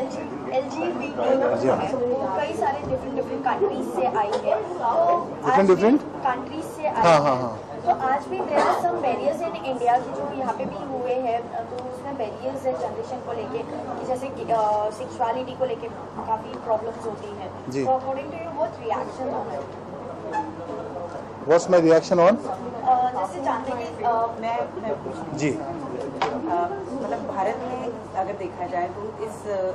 LGBT है वो कई सारे डिफरेंट कंट्रीज से आई है, तो डिफरेंट कंट्रीज से आई है। तो आज भी there are some barriers in India की जो यहाँ पे भी हुए हैं, तो उसमें बैरियर्स है जनरेशन को लेके कि जैसे सेक्सुअलिटी को लेके काफ़ी प्रॉब्लम्स होती हैं। तो according to you what reaction on it? What's my reaction on? जैसे जानते हैं कि मैं जी मतलब भारत में अगर देखा जाए तो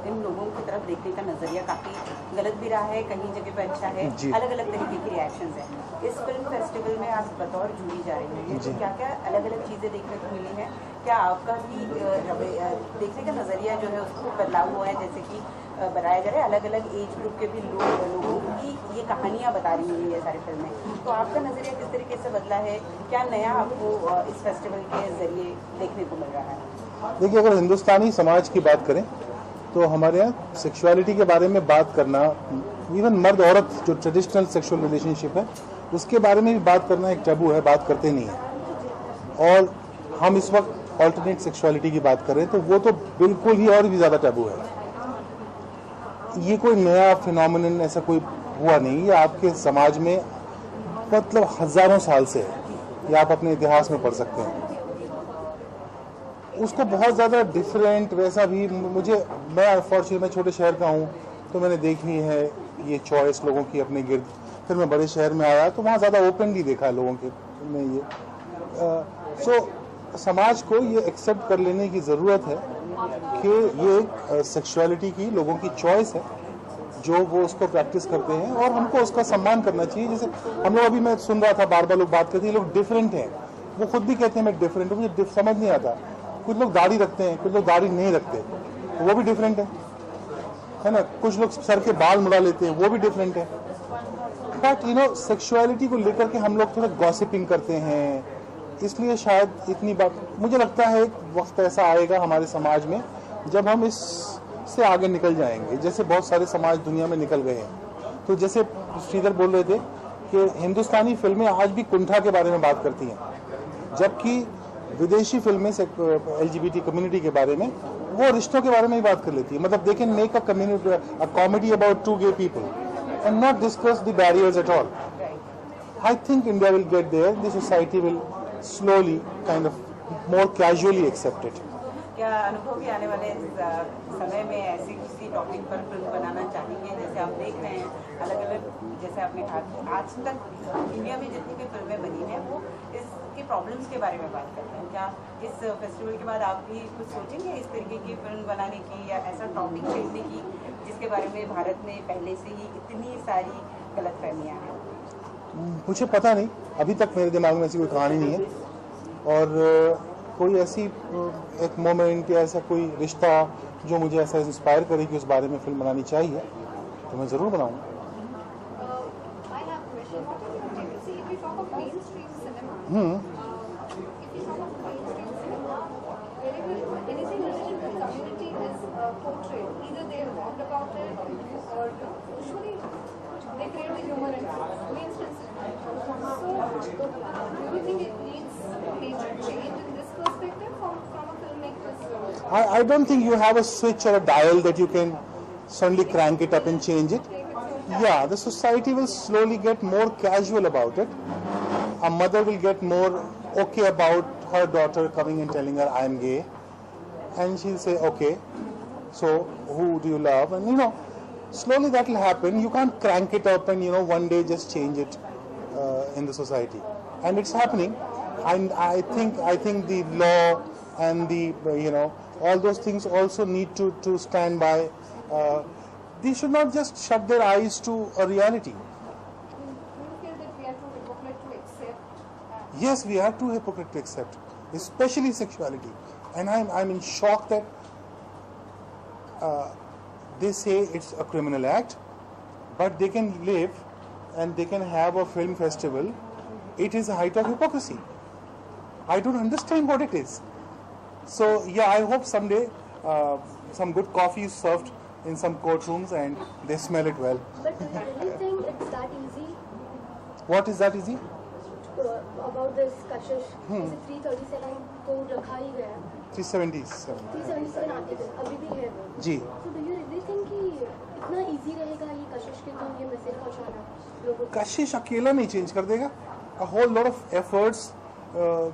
इन लोगों की तरफ देखने का नजरिया काफी गलत भी रहा है, कहीं जगह पे अच्छा है, अलग अलग तरीके की रिएक्शंस हैं। इस फिल्म फेस्टिवल में आप बतौर जूरी जा रही हैं, तो क्या क्या अलग अलग चीजें देखने को मिली हैं? क्या आपका भी देखने का नजरिया जो है उसको बदलाव हुआ है? जैसे कि बताया जा रहा है अलग अलग एज ग्रुप के भी लोगों की ये कहानियाँ बता रही हुई है सारी फिल्में, तो आपका नजरिया किस तरीके से बदला है? क्या नया आपको इस फेस्टिवल के जरिए देखने को मिल रहा है? देखिए, अगर हिंदुस्तानी समाज की बात करें तो हमारे यहाँ सेक्सुअलिटी के बारे में बात करना, इवन मर्द औरत जो ट्रेडिशनल सेक्सुअल रिलेशनशिप है उसके बारे में भी बात करना एक टैबू है, बात करते नहीं है। और हम इस वक्त ऑल्टरनेट सेक्सुअलिटी की बात कर रहे हैं तो वो तो बिल्कुल ही और भी ज़्यादा टैबू है। ये कोई नया फिनोमिनन ऐसा कोई हुआ नहीं, ये आपके समाज में मतलब हजारों साल से है, ये आप अपने इतिहास में पढ़ सकते हैं। उसको बहुत ज़्यादा डिफरेंट वैसा भी मैं अनफॉर्चुनेटली मैं छोटे शहर का हूँ तो मैंने देखी है ये चॉइस लोगों की अपने गिर्द। फिर मैं बड़े शहर में आया तो वहाँ ज़्यादा ओपनली देखा है लोगों के में ये। सो समाज को ये एक्सेप्ट कर लेने की ज़रूरत है कि ये एक सेक्सुअलिटी की लोगों की चॉइस है जो वो उसको प्रैक्टिस करते हैं और हमको उसका सम्मान करना चाहिए। जैसे हम लोग अभी मैं सुन रहा था बार बार लोग बात करते हैं लोग डिफरेंट हैं, वो खुद भी कहते हैं मैं डिफरेंट हूँ, मुझे समझ नहीं आता। कुछ लोग दाढ़ी रखते हैं, कुछ लोग दाढ़ी नहीं रखते, वो भी डिफरेंट है ना। कुछ लोग सर के बाल मुड़ा लेते हैं, वो भी डिफरेंट है। बट सेक्सुअलिटी को लेकर के हम लोग थोड़ा गॉसिपिंग करते हैं, इसलिए शायद इतनी बात। मुझे लगता है एक वक्त ऐसा आएगा हमारे समाज में जब हम इससे आगे निकल जाएंगे, जैसे बहुत सारे समाज दुनिया में निकल गए हैं। तो जैसे श्रीधर बोल रहे थे कि हिंदुस्तानी फिल्में आज भी कुंठा के बारे में बात करती हैं, जबकि विदेशी फिल्में LGBT कम्युनिटी के बारे में वो रिश्तों के बारे में ही बात कर लेती है। मतलब they can make a comedy about two gay people and not discuss the barriers at all. I think India will get there, the society will slowly kind of more casually accept it. क्या अनुभव भी आने वाले समय में ऐसी किसी topic पर फिल्म बनाना चाहेंगे? जैसे आप देख रहे हैं अलग अलग, जैसे आपने कहा आज तक इंडिया में जितनी भी फिल्में बनी हैं वो इसके प्रॉब्लम्स के बारे में बात करते हैं। क्या इस फेस्टिवल के बाद आप भी कुछ सोचेंगे इस तरीके की फिल्म बनाने की या ऐसा टॉपिक खरीदने की जिसके बारे में भारत में पहले से ही इतनी सारी गलतफहमियां हैं? मुझे पता नहीं, अभी तक मेरे दिमाग में ऐसी कोई कहानी नहीं है और कोई ऐसी एक मोमेंट या ऐसा कोई रिश्ता जो मुझे ऐसा इंस्पायर करे कि उस बारे में फिल्म बनानी चाहिए तो मैं ज़रूर बनाऊंगा। I don't think you have a switch or a dial that you can suddenly crank it up and change it. Yeah, the society will slowly get more casual about it. A mother will get more okay about her daughter coming and telling her I am gay, and she'll say okay, so who do you love? And slowly that will happen. You can't crank it up and one day just change it in the society, and it's happening. And I think the law and the all those things also need to stand by. They should not just shut their eyes to a reality. Do you feel that we are too hypocrite to accept? Yes, we are too hypocrite to accept, especially sexuality. And I'm in shock that they say it's a criminal act, but they can live and they can have a film festival. It is a height of hypocrisy. I don't understand what it is. So yeah, I hope someday some good coffee is served in some courtrooms and they smell it well. But do you think it's that easy? What is that easy? About this kashish, is it 337 को रखा ही गया? 377. 377 article अभी भी है वो. जी. So do you really लोगों को? कशिश अकेला नहीं चेंज कर देगा. A whole lot of efforts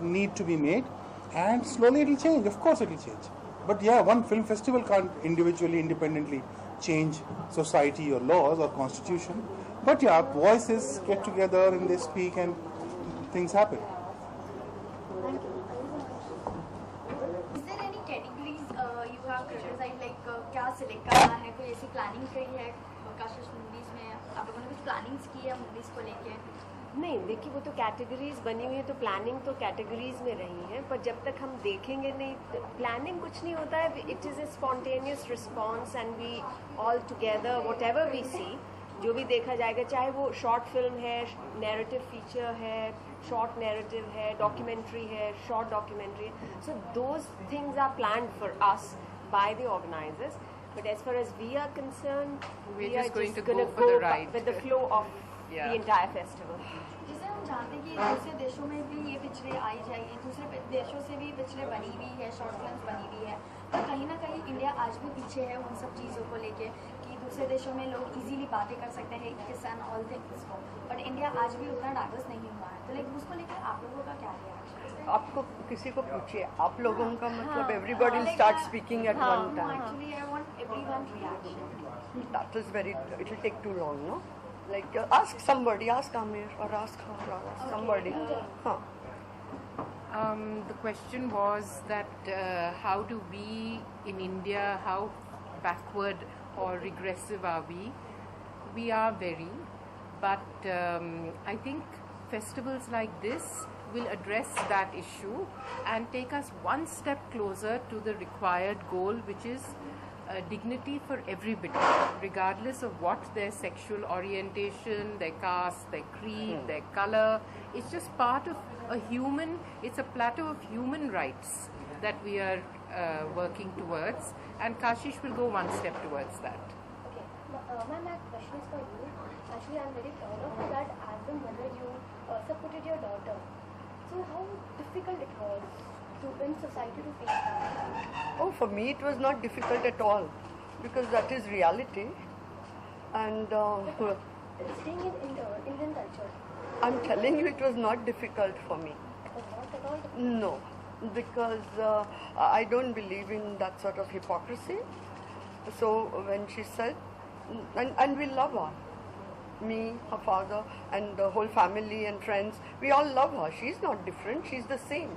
need to be made, and slowly it will change. Of course, it will change. But yeah, one film festival can't individually, independently change society or laws or constitution. But yeah, voices get together and they speak, and things happen. Is there any categories you have criticized, like क्या select करना है, कोई ऐसी planning करी है Kashish movies में? आप लोगों ने कुछ प्लानिंग्स की है मूवीज को लेके? नहीं, देखिए वो तो कैटेगरीज बनी हुई है, तो प्लानिंग तो कैटेगरीज में रही है, पर जब तक हम देखेंगे नहीं, प्लानिंग कुछ नहीं होता है. It is a spontaneous response and we all together whatever we see, जो भी देखा जाएगा, चाहे वो शॉर्ट फिल्म है, नैरेटिव फीचर है, शॉर्ट नैरेटिव है, डॉक्यूमेंट्री है, शॉर्ट डॉक्यूमेंट्री है. So those things are planned for us by the organisers. But as far as we are concerned, we are just going to go with the flow of the entire festival. जैसे हम जानते हैं कि दूसरे देशों में भी ये पिक्चरें आई जाएगी, दूसरे देशों से भी पिक्चरें बनी हुई है, शॉर्ट फिल्म्स बनी हुई है, तो कहीं ना कहीं इंडिया आज भी पीछे है उन सब चीज़ों को लेके कि दूसरे देशों में लोग इजीली बातें कर सकते हैं किस एंड ऑल थिंग्स को, बट इंडिया आज भी उतना डाइवर्स नहीं हुआ है. तो लाइक उसको लेकर आप लोगों का क्या रिएक्शन है? आपको किसी को पूछिए, आप लोगों का मतलब everybody will start speaking at one time. Actually, I want everyone reaction. That is very, it will take too long, no? Like ask somebody, ask Amir or ask her or ask somebody. Huh. The question was that how do we in India, how backward or regressive are we? We are very, but I think festivals like this will address that issue and take us one step closer to the required goal, which is dignity for everybody, regardless of what their sexual orientation, their caste, their creed, their color. It's just part of a human, it's a plateau of human rights that we are working towards, and Kashish will go one step towards that. Okay. Ma'am, my question is for you. Actually, I'm very proud of you that as a mother you supported your daughter. So how difficult it was in society to face that? Oh, for me it was not difficult at all, because that is reality. And Staying in Indian culture. I'm telling you, it was not difficult for me. Not at all. No, because I don't believe in that sort of hypocrisy. So when she said, and we love her, me, her father, and the whole family and friends, we all love her. She's not different, she's the same,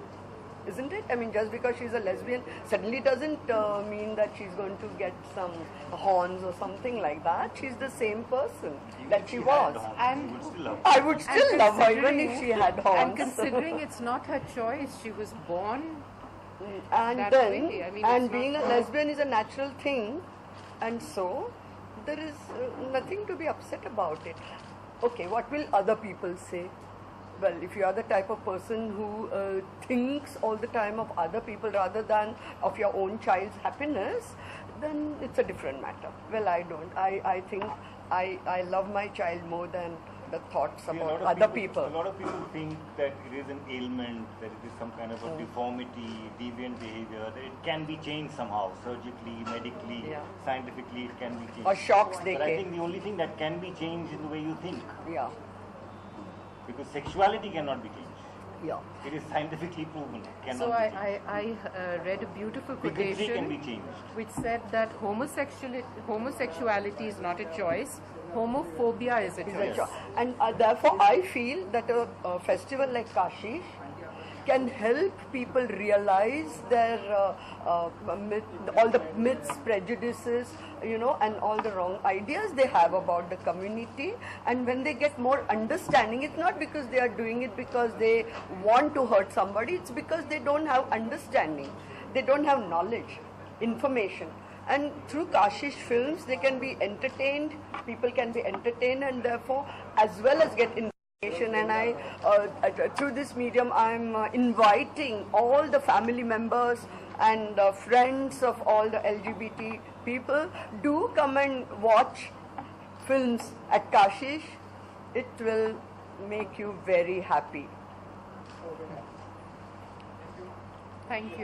isn't it? I mean, just because she's a lesbian suddenly doesn't mean that she's going to get some horns or something like that. She's the same person that she was. And I would still love her even if she had horns. And considering it's not her choice, she was born And that then, way. I mean, and it's being not- a lesbian is a natural thing, and so there is nothing to be upset about it. Okay, what will other people say? Well, if you are the type of person who thinks all the time of other people rather than of your own child's happiness, then it's a different matter. Well, I don't. I think I love my child more than the thoughts about other people. A lot of people think that it is an ailment, that it is some kind of a deformity, deviant behavior, that it can be changed somehow, surgically, medically, scientifically, it can be changed. Or shocks they But I get. think the only thing that can be changed is the way you think, Yeah, because sexuality cannot be changed. yeah. It is scientifically proven, it cannot so be changed. I read a beautiful Bigotry can quotation be changed. which said that homosexuality is not a choice, homophobia is a Is a choice. joy. And therefore I feel that a festival like Kashish can help people realize their all the myths, prejudices, and all the wrong ideas they have about the community. And when they get more understanding, it's not because they are doing it because they want to hurt somebody, it's because they don't have understanding, they don't have knowledge, information. And through Kashish films, they can be entertained, people can be entertained, and therefore as well as get information. And I, through this medium, I'm inviting all the family members and friends of all the LGBT people, do come and watch films at Kashish. It will make you very happy. Thank you.